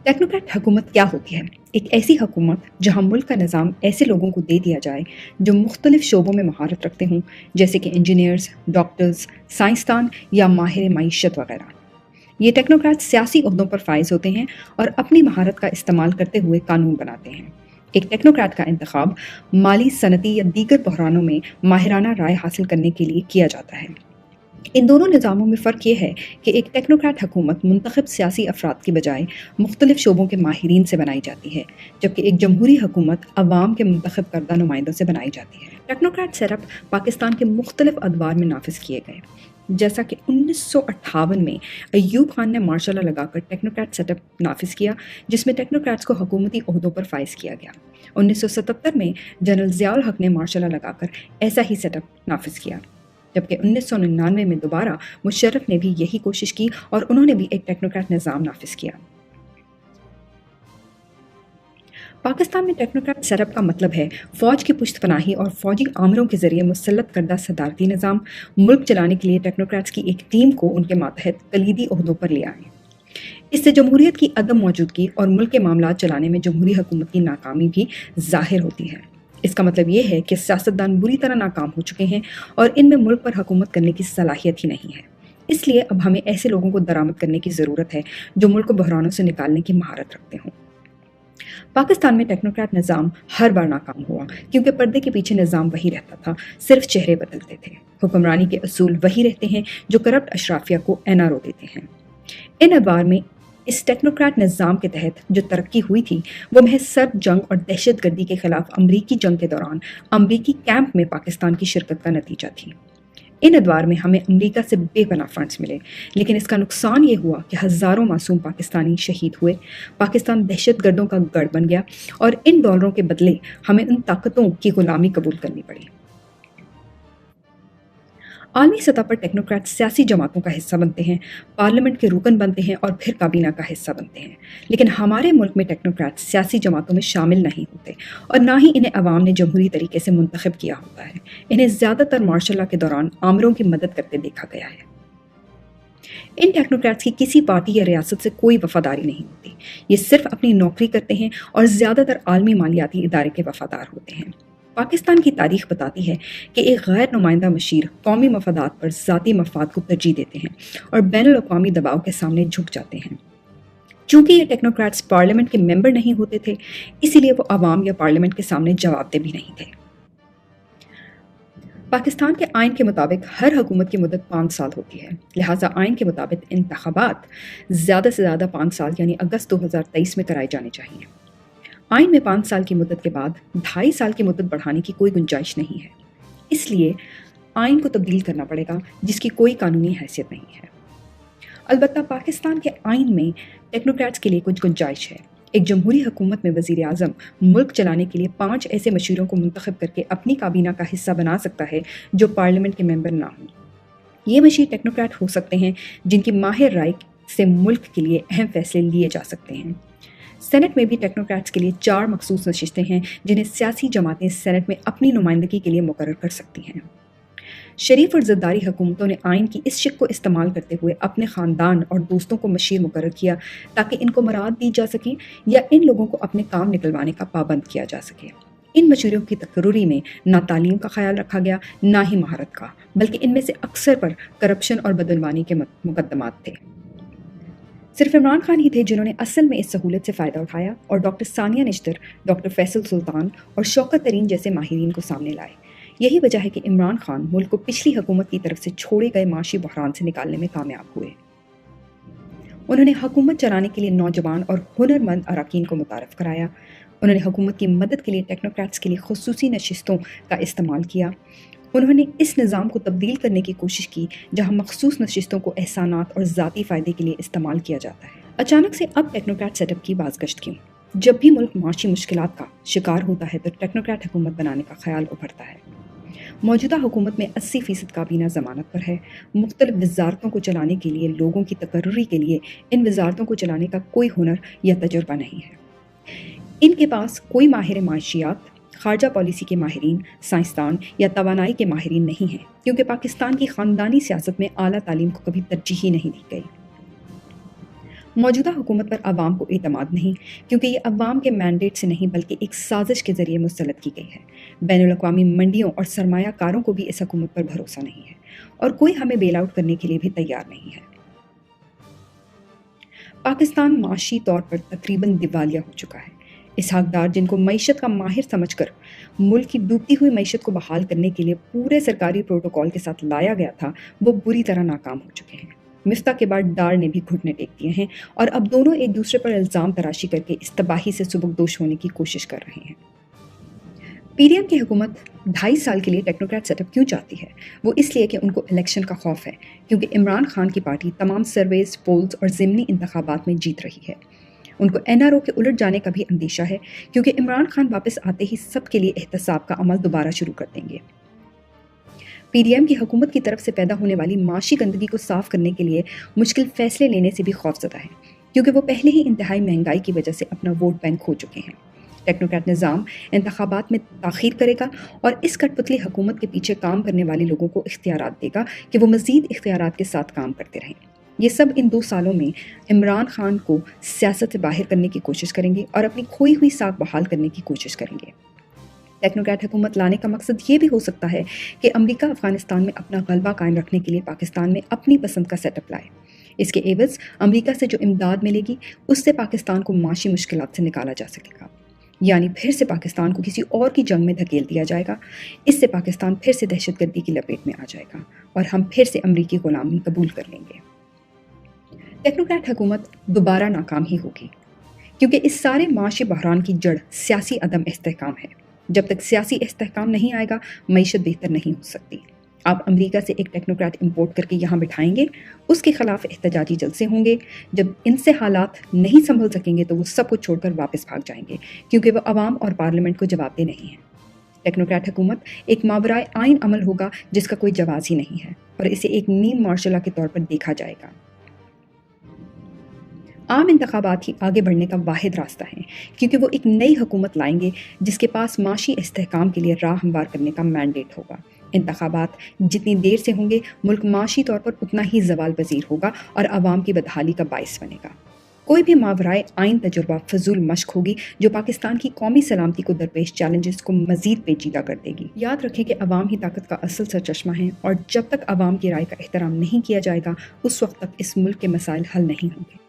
Technocrat हुकूमत क्या होती है? एक ऐसी हुकूमत जहाँ मुल्क का निज़ाम ऐसे लोगों को दे दिया जाए जो मुख्तलिफ शोबों में महारत रखते हों, जैसे कि इंजीनियर्स, डॉक्टर्स, साइंसदान या माहिर मईशत वगैरह। ये टेक्नोक्रेट सियासी ओहदों पर फाइज होते हैं और अपनी महारत का इस्तेमाल करते हुए कानून बनाते हैं। एक टेक्नोक्रेट का इंतखाब माली, सनती या दीगर बहरानों में माहिराना राय हासिल करने के लिए किया जाता है। इन दोनों निज़ामों में फ़र्क ये है कि एक टेक्नोक्रेट हुकूमत मुंतखब सियासी अफराद की बजाय मुख्तलिफ शोबों के माहिरीन से बनाई जाती है, जबकि एक जमहूरी हुकूमत अवाम के मुंतखब करदा नुमाइंदों से बनाई जाती है। टेक्नोक्रेट सेटअप पाकिस्तान के मुख्तलिफ अदवार में नाफिज किए गए, जैसा कि 1958 में अयूब खान ने मार्शल लॉ लगाकर टेक्नोक्रेट सेटअप नाफिज किया, जिसमें टेक्नोक्रेट्स को हुकूमती ओहदों पर फाइज किया गया। 1977 में जनरल ज़ियाउल हक ने मार्शल लॉ लगाकर ऐसा ही सेटअप नाफिज किया, जबकि 1999 में दोबारा मुशर्रफ ने भी यही कोशिश की और उन्होंने भी एक टेक्नोक्रेट निज़ाम नाफिज किया। पाकिस्तान में टेक्नोक्रेट सेटअप का मतलब है फ़ौज की पुश्तपनाही और फ़ौजी आमरों के ज़रिए मुसल्लत करदा सदारती निज़ाम। मुल्क चलाने के लिए टेक्नोक्रेट्स की एक टीम को उनके मातहत कलीदी ओहदों पर ले आए। इससे जमहूरियत की अदम मौजूदगी और मुल्क के मामलात चलाने में जमहूरी हुकूमत की नाकामी भी ज़ाहिर होती है। इसका मतलब ये है कि सियासतदान बुरी तरह नाकाम हो चुके हैं और इनमें मुल्क पर हुकूमत करने की सलाहियत ही नहीं है। इसलिए अब हमें ऐसे लोगों को दरामद करने की ज़रूरत है जो मुल्क को बहरानों से निकालने की महारत रखते हों। पाकिस्तान में टेक्नोक्रेट निज़ाम हर बार नाकाम हुआ, क्योंकि पर्दे के पीछे निज़ाम वही रहता था, सिर्फ चेहरे बदलते थे। हुक्मरानी के असूल वही रहते हैं जो करप्ट अशराफिया को एनआरओ देते हैं। इन अदवार में इस टेक्नोक्रेट निज़ाम के तहत जो तरक्की हुई थी वो महज सर्द जंग और दहशत गर्दी के खिलाफ अमरीकी जंग के दौरान अमरीकी कैंप में पाकिस्तान की शिरकत का नतीजा थी। इन अदवार में हमें अमरीका से बेपनाह फंड्स मिले, लेकिन इसका नुकसान ये हुआ कि हज़ारों मासूम पाकिस्तानी शहीद हुए, पाकिस्तान दहशत गर्दों का गढ़ बन गया और इन डॉलरों के बदले हमें उन ताकतों की गुलामी कबूल करनी पड़ी। आलमी सतह पर टेक्नोक्रेट सियासी जमातों का हिस्सा बनते हैं, पार्लियामेंट के रुकन बनते हैं और फिर काबीना का हिस्सा बनते हैं, लेकिन हमारे मुल्क में टेक्नोक्रेट सियासी जमातों में शामिल नहीं होते और ना ही इन्हें अवाम ने जमहूरी तरीके से मुंतखब किया होता है। इन्हें ज़्यादातर मार्शल लॉ के दौरान आमरों की मदद करते देखा गया है। इन टेक्नोक्रेट्स की किसी पार्टी या रियासत से कोई वफादारी नहीं होती, ये सिर्फ अपनी नौकरी करते हैं और ज़्यादातर आलमी मालियाती इदारे के वफादार होते हैं। पाकिस्तान की तारीख बताती है कि एक गैर नुमाइंदा मशीर कौमी मफादात पर ज़ाती मफाद को तरजीह देते हैं और बैनुल अक़वामी दबाव के सामने झुक जाते हैं। चूँकि ये टेक्नोक्रेट्स पार्लियामेंट के मेंबर नहीं होते थे, इसीलिए वो अवाम या पार्लियामेंट के सामने जवाबदेह भी नहीं थे। पाकिस्तान के आइन के मुताबिक हर हुकूमत की मुद्दत 5 साल होती है, लिहाजा आइन के मुताबिक इंतखाबात ज़्यादा से ज़्यादा 5 साल यानी अगस्त 2023 में कराए जाने चाहिए। आइन में 5 साल की मुद्दत के बाद 2.5 साल की मुद्दत बढ़ाने की कोई गुंजाइश नहीं है, इसलिए आइन को तब्दील करना पड़ेगा जिसकी कोई कानूनी हैसियत नहीं है। अलबत्ता पाकिस्तान के आइन में टेक्नोक्रेट्स के लिए कुछ गुंजाइश है। एक जमहूरी हुकूमत में वज़ीर आज़म मुल्क चलाने के लिए 5 ऐसे मशीरों को मुंतखब करके अपनी काबीना का हिस्सा बना सकता है जो पार्लियामेंट के मेंबर ना हों। ये मशीर टेक्नोक्रेट हो सकते हैं जिनकी माहिर राय से मुल्क के लिए अहम फैसले लिए जा सकते हैं। सेनेट में भी टेक्नोक्रेट्स के लिए 4 मखसूस नशिस्तें हैं जिन्हें सियासी जमातें सेनेट में अपनी नुमाइंदगी के लिए मुकर्रर कर सकती हैं। शरीफ और ज़रदारी हुकूमतों ने आइन की इस शिक को इस्तेमाल करते हुए अपने ख़ानदान और दोस्तों को मशीर मुकर्रर किया ताकि इनको मराद दी जा सके या इन लोगों को अपने काम निकलवाने का पाबंद किया जा सके। इन मशीरों की तकर्रुरी में ना तालीम का ख्याल रखा गया, ना ही महारत का, बल्कि इनमें से अक्सर पर करप्शन और बदनवानी के मुकदमात थे। सिर्फ इमरान खान ही थे जिन्होंने असल में इस सहूलत से फ़ायदा उठाया और डॉक्टर सानिया निश्तर, डॉक्टर फैसल सुल्तान और शौकत तरीन जैसे माहिरीन को सामने लाए। यही वजह है कि इमरान खान मुल्क को पिछली हुकूमत की तरफ से छोड़े गए माशी बहरान से निकालने में कामयाब हुए। उन्होंने हुकूमत चलाने के लिए नौजवान और हुनरमंद अरकान को मुतारफ़ कराया। उन्होंने हुकूमत की मदद के लिए टेक्नोक्रेट्स के लिए खुसूसी नशिस्तों का इस्तेमाल किया। उन्होंने इस निज़ाम को तब्दील करने की कोशिश की जहाँ मखसूस नशिस्तों को एहसानात और ज़ाती फ़ायदे के लिए इस्तेमाल किया जाता है। अचानक से अब टेक्नोक्रेट सेटअप की बाज़गश्त क्यों? जब भी मुल्क माशी मुश्किलात का शिकार होता है तो टेक्नोक्रेट हुकूमत बनाने का ख्याल उभरता है। मौजूदा हुकूमत में 80% काबीना ज़मानत पर है। मुख्तलिफ वजारतों को चलाने के लिए लोगों की तकर्रुरी के लिए इन वजारतों को चलाने का कोई हुनर या तजुर्बा नहीं है। इनके पास कोई माहिर माशियात, खारजा पॉलिसी के माहिरीन, साइंसदान या तवानाई के माहिरीन नहीं हैं, क्योंकि पाकिस्तान की ख़ानदानी सियासत में आला तालीम को कभी तरजीह नहीं दी गई। موجودہ حکومت پر عوام کو اعتماد نہیں، کیونکہ یہ عوام کے مینڈیٹ سے نہیں بلکہ ایک سازش کے ذریعے مسلط کی گئی ہے۔ بین الاقوامی منڈیوں اور سرمایہ کاروں کو بھی اس حکومت پر بھروسہ نہیں ہے، اور کوئی ہمیں بیل آؤٹ کرنے کے لیے بھی تیار نہیں ہے۔ پاکستان معاشی طور پر تقریباً دیوالیہ ہو چکا ہے۔ اسحاق ڈار، جن کو معیشت کا ماہر سمجھ کر ملک کی ڈوبتی ہوئی معیشت کو بحال کرنے کے لیے پورے سرکاری پروٹوکول کے ساتھ لایا گیا تھا، وہ بری طرح ناکام ہو چکے ہیں۔ مفتاح کے بعد ڈار نے بھی گھٹنے ٹیک دیے ہیں، اور اب دونوں ایک دوسرے پر الزام تراشی کر کے اس تباہی سے سبکدوش ہونے کی کوشش کر رہے ہیں۔ پی ڈی ایم کی حکومت 2.5 سال کے لیے ٹیکنوکریٹ سیٹ اپ کیوں چاہتی ہے؟ وہ اس لیے کہ ان کو الیکشن کا خوف ہے، کیونکہ عمران خان کی پارٹی تمام سرویز، پولز اور ضمنی انتخابات میں جیت رہی ہے۔ ان کو این آر او کے الٹ جانے کا بھی اندیشہ ہے، کیونکہ عمران خان واپس آتے ہی سب کے لیے احتساب کا عمل دوبارہ شروع کر دیں گے۔ پی ڈی ایم کی حکومت کی طرف سے پیدا ہونے والی معاشی گندگی کو صاف کرنے کے لیے مشکل فیصلے لینے سے بھی خوفزدہ ہے، کیونکہ وہ پہلے ہی انتہائی مہنگائی کی وجہ سے اپنا ووٹ بینک کھو چکے ہیں۔ ٹیکنوکریٹ نظام انتخابات میں تاخیر کرے گا اور اس کٹ پتلی حکومت کے پیچھے کام کرنے والے لوگوں کو اختیارات دے گا کہ وہ مزید اختیارات کے ساتھ کام کرتے رہیں۔ یہ سب ان 2 سالوں میں عمران خان کو سیاست سے باہر کرنے کی کوشش کریں گے اور اپنی کھوئی ہوئی ساکھ بحال کرنے کی کوشش کریں گے۔ ٹیکنوکریٹ حکومت لانے کا مقصد یہ بھی ہو سکتا ہے کہ امریکہ افغانستان میں اپنا غلبہ قائم رکھنے کے لیے پاکستان میں اپنی پسند کا سیٹ اپ لائے۔ اس کے عوض امریکہ سے جو امداد ملے گی، اس سے پاکستان کو معاشی مشکلات سے نکالا جا سکے گا، یعنی پھر سے پاکستان کو کسی اور کی جنگ میں دھکیل دیا جائے گا۔ اس سے پاکستان پھر سے دہشت گردی کی لپیٹ میں آ جائے گا اور ہم پھر سے امریکی غلامی قبول کر لیں گے۔ ٹیکنوکریٹ حکومت دوبارہ ناکام ہی ہوگی، کیونکہ اس سارے معاشی بحران کی جڑ سیاسی عدم استحکام ہے۔ جب تک سیاسی استحکام نہیں آئے گا، معیشت بہتر نہیں ہو سکتی۔ آپ امریکہ سے ایک ٹیکنوکریٹ امپورٹ کر کے یہاں بٹھائیں گے، اس کے خلاف احتجاجی جلسے ہوں گے۔ جب ان سے حالات نہیں سنبھل سکیں گے تو وہ سب کچھ چھوڑ کر واپس بھاگ جائیں گے، کیونکہ وہ عوام اور پارلیمنٹ کو جواب دہ نہیں ہے۔ ٹیکنوکریٹ حکومت ایک ماورائے آئین عمل ہوگا جس کا کوئی جواز ہی نہیں ہے، اور اسے ایک نیم مارشل لا کے طور پر دیکھا جائے گا۔ عام انتخابات ہی آگے بڑھنے کا واحد راستہ ہے، کیونکہ وہ ایک نئی حکومت لائیں گے جس کے پاس معاشی استحکام کے لیے راہ ہموار کرنے کا مینڈیٹ ہوگا۔ انتخابات جتنی دیر سے ہوں گے، ملک معاشی طور پر اتنا ہی زوال پذیر ہوگا اور عوام کی بدحالی کا باعث بنے گا۔ کوئی بھی ماورائے آئین تجربہ فضول مشق ہوگی جو پاکستان کی قومی سلامتی کو درپیش چیلنجز کو مزید پیچیدہ کر دے گی۔ یاد رکھیں کہ عوام ہی طاقت کا اصل سرچشمہ ہیں، اور جب تک عوام کی رائے کا احترام نہیں کیا جائے گا، اس وقت تک اس ملک کے مسائل حل نہیں ہوں گے۔